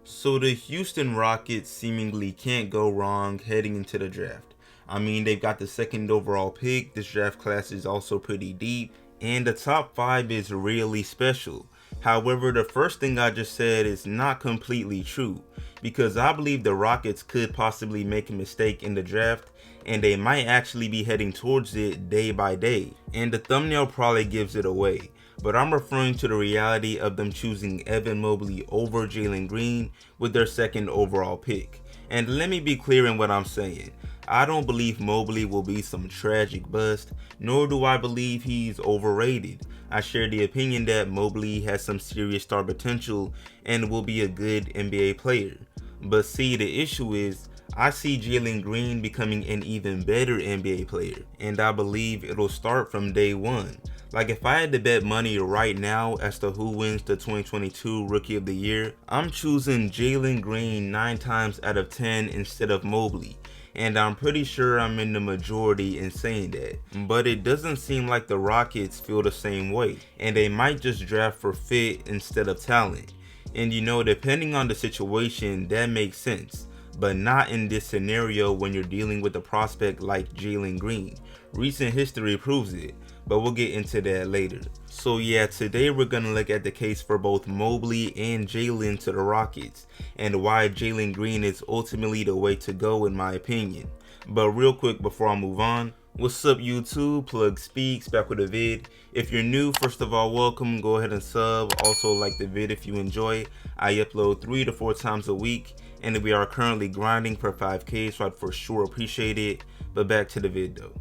So the Houston Rockets seemingly can't go wrong heading into the draft. I mean, they've got the second overall pick, this draft class is also pretty deep, and the top 5 is really special. However, the first thing I just said is not completely true, because I believe the Rockets could possibly make a mistake in the draft, and they might actually be heading towards it day by day, and the thumbnail probably gives it away. But I'm referring to the reality of them choosing Evan Mobley over Jalen Green with their second overall pick. And let me be clear in what I'm saying. I don't believe Mobley will be some tragic bust, nor do I believe he's overrated. I share the opinion that Mobley has some serious star potential and will be a good NBA player. But see, the issue is, I see Jalen Green becoming an even better NBA player, and I believe it'll start from day one. Like, if I had to bet money right now as to who wins the 2022 Rookie of the Year, I'm choosing Jalen Green 9 times out of 10 instead of Mobley. And I'm pretty sure I'm in the majority in saying that. But it doesn't seem like the Rockets feel the same way, and they might just draft for fit instead of talent. And you know, depending on the situation, that makes sense. But not in this scenario when you're dealing with a prospect like Jalen Green. Recent history proves it, but we'll get into that later. So yeah, today we're gonna look at the case for both Mobley and Jalen to the Rockets, and why Jalen Green is ultimately the way to go in my opinion. But real quick before I move on, what's up YouTube? Plug Speaks back with a vid. If you're new, first of all, welcome. Go ahead and sub. Also like the vid if you enjoy. I upload 3 to 4 times a week, and we are currently grinding for 5K, so I'd for sure appreciate it. But back to the vid though.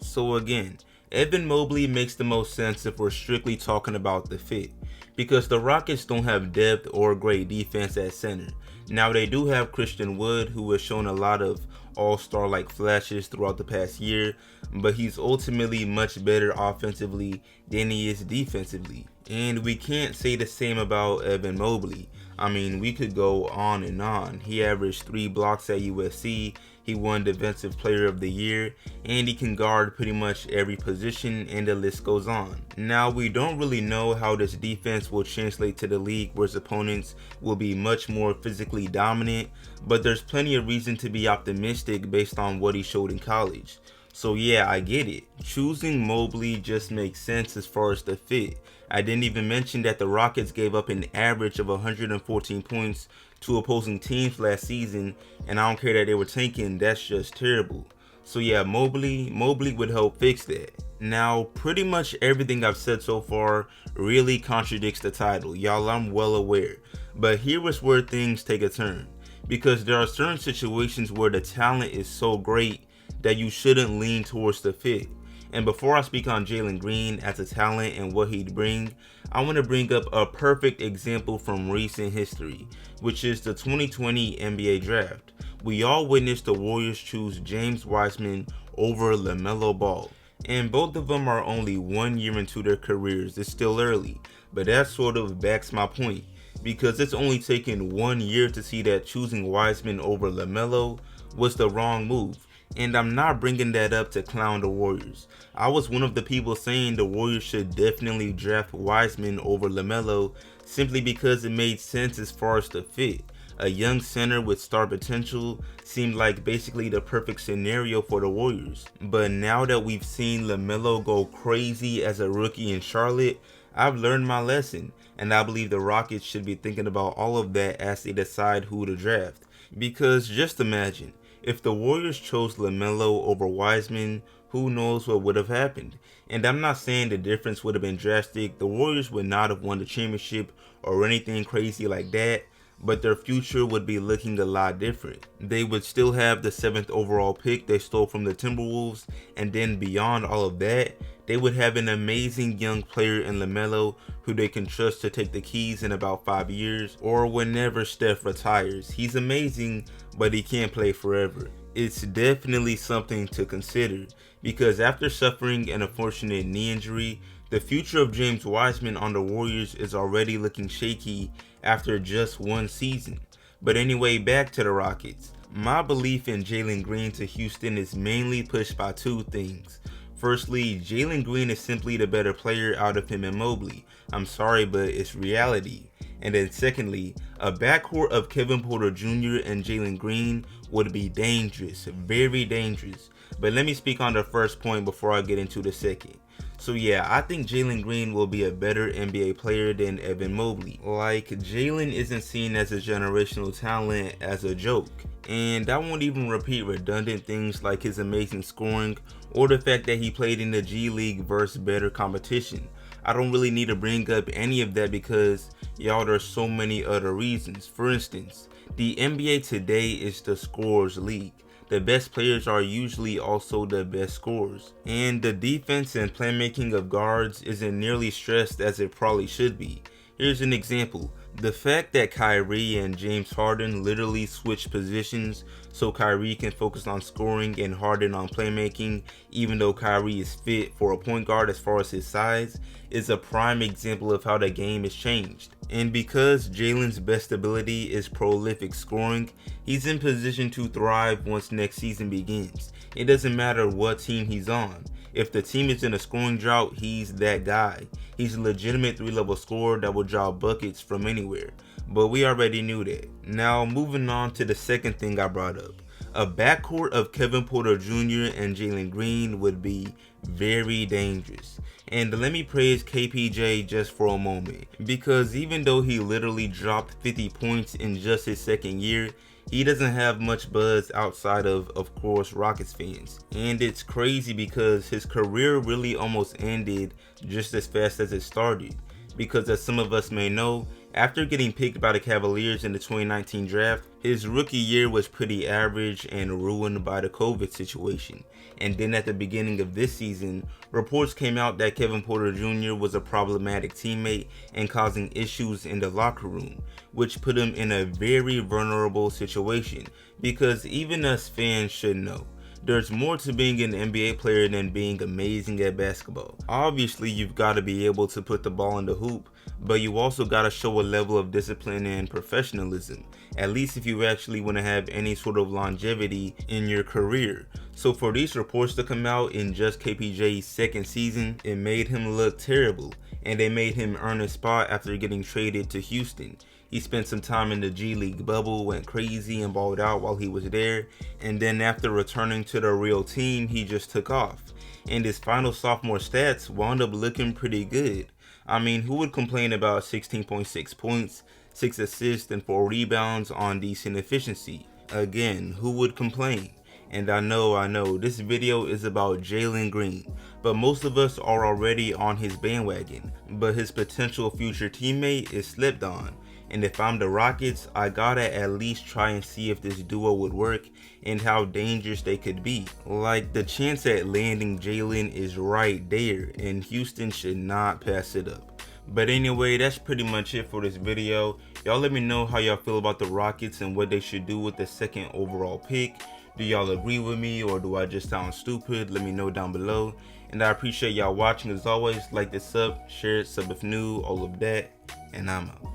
So again, Evan Mobley makes the most sense if we're strictly talking about the fit, because the Rockets don't have depth or great defense at center. Now they do have Christian Wood, who has shown a lot of all-star like flashes throughout the past year, but he's ultimately much better offensively than he is defensively. And we can't say the same about Evan Mobley. I mean, we could go on and on. He averaged 3 blocks at USC, he won Defensive Player of the Year, and he can guard pretty much every position, and the list goes on. Now, we don't really know how this defense will translate to the league, where his opponents will be much more physically dominant, but there's plenty of reason to be optimistic based on what he showed in college. So yeah, I get it. Choosing Mobley just makes sense as far as the fit. I didn't even mention that the Rockets gave up an average of 114 points to opposing teams last season, and I don't care that they were tanking, that's just terrible. So yeah, Mobley would help fix that. Now, pretty much everything I've said so far really contradicts the title, y'all, I'm well aware. But here is where things take a turn, because there are certain situations where the talent is so great that you shouldn't lean towards the fit. And before I speak on Jalen Green as a talent and what he'd bring, I want to bring up a perfect example from recent history, which is the 2020 NBA Draft. We all witnessed the Warriors choose James Wiseman over LaMelo Ball, and both of them are only 1 year into their careers. It's still early, but that sort of backs my point, because it's only taken 1 year to see that choosing Wiseman over LaMelo was the wrong move. And I'm not bringing that up to clown the Warriors. I was one of the people saying the Warriors should definitely draft Wiseman over LaMelo simply because it made sense as far as the fit. A young center with star potential seemed like basically the perfect scenario for the Warriors. But now that we've seen LaMelo go crazy as a rookie in Charlotte, I've learned my lesson, and I believe the Rockets should be thinking about all of that as they decide who to draft. Because just imagine, if the Warriors chose LaMelo over Wiseman, who knows what would have happened. And I'm not saying the difference would have been drastic. The Warriors would not have won the championship or anything crazy like that, but their future would be looking a lot different. They would still have the 7th overall pick they stole from the Timberwolves, and then beyond all of that, they would have an amazing young player in LaMelo who they can trust to take the keys in about 5 years or whenever Steph retires. He's amazing, but he can't play forever. It's definitely something to consider, because after suffering an unfortunate knee injury, the future of James Wiseman on the Warriors is already looking shaky after just 1 season. But anyway, back to the Rockets. My belief in Jalen Green to Houston is mainly pushed by 2 things. Firstly, Jalen Green is simply the better player out of him and Mobley. I'm sorry, but it's reality. And then secondly, a backcourt of Kevin Porter Jr. and Jalen Green would be dangerous, very dangerous. But let me speak on the first point before I get into the second. So yeah, I think Jalen Green will be a better NBA player than Evan Mobley. Like, Jalen isn't seen as a generational talent as a joke. And I won't even repeat redundant things like his amazing scoring or the fact that he played in the G League versus better competition. I don't really need to bring up any of that because, y'all, there's so many other reasons. For instance, the NBA today is the scorers league. The best players are usually also the best scorers. And the defense and playmaking of guards isn't nearly stressed as it probably should be. Here's an example. The fact that Kyrie and James Harden literally switch positions so Kyrie can focus on scoring and Harden on playmaking, even though Kyrie is fit for a point guard as far as his size, is a prime example of how the game has changed. And because Jalen's best ability is prolific scoring, he's in position to thrive once next season begins. It doesn't matter what team he's on. If the team is in a scoring drought, he's that guy. He's a legitimate 3-level scorer that will draw buckets from anywhere. But we already knew that. Now moving on to the second thing I brought up. A backcourt of Kevin Porter Jr. and Jalen Green would be very dangerous. And let me praise KPJ just for a moment, because even though he literally dropped 50 points in just his second year, he doesn't have much buzz outside of course, Rockets fans. And it's crazy because his career really almost ended just as fast as it started. Because as some of us may know, after getting picked by the Cavaliers in the 2019 draft, his rookie year was pretty average and ruined by the COVID situation. And then at the beginning of this season, reports came out that Kevin Porter Jr. was a problematic teammate and causing issues in the locker room, which put him in a very vulnerable situation, because even us fans should know. There's more to being an NBA player than being amazing at basketball. Obviously, you've got to be able to put the ball in the hoop, but you also got to show a level of discipline and professionalism, at least if you actually want to have any sort of longevity in your career. So for these reports to come out in just KPJ's second season, it made him look terrible, and they made him earn a spot after getting traded to Houston. He spent some time in the G League bubble, went crazy and balled out while he was there, and then after returning to the real team, he just took off. And his final sophomore stats wound up looking pretty good. I mean, who would complain about 16.6 points, 6 assists, and 4 rebounds on decent efficiency? Again, who would complain? And I know, this video is about Jalen Green, but most of us are already on his bandwagon, but his potential future teammate is slept on. And if I'm the Rockets, I gotta at least try and see if this duo would work and how dangerous they could be. Like, the chance at landing Jalen is right there, and Houston should not pass it up. But anyway, that's pretty much it for this video. Y'all let me know how y'all feel about the Rockets and what they should do with the second overall pick. Do y'all agree with me, or do I just sound stupid? Let me know down below. And I appreciate y'all watching. As always, like this up, share it, sub if new, all of that, and I'm out.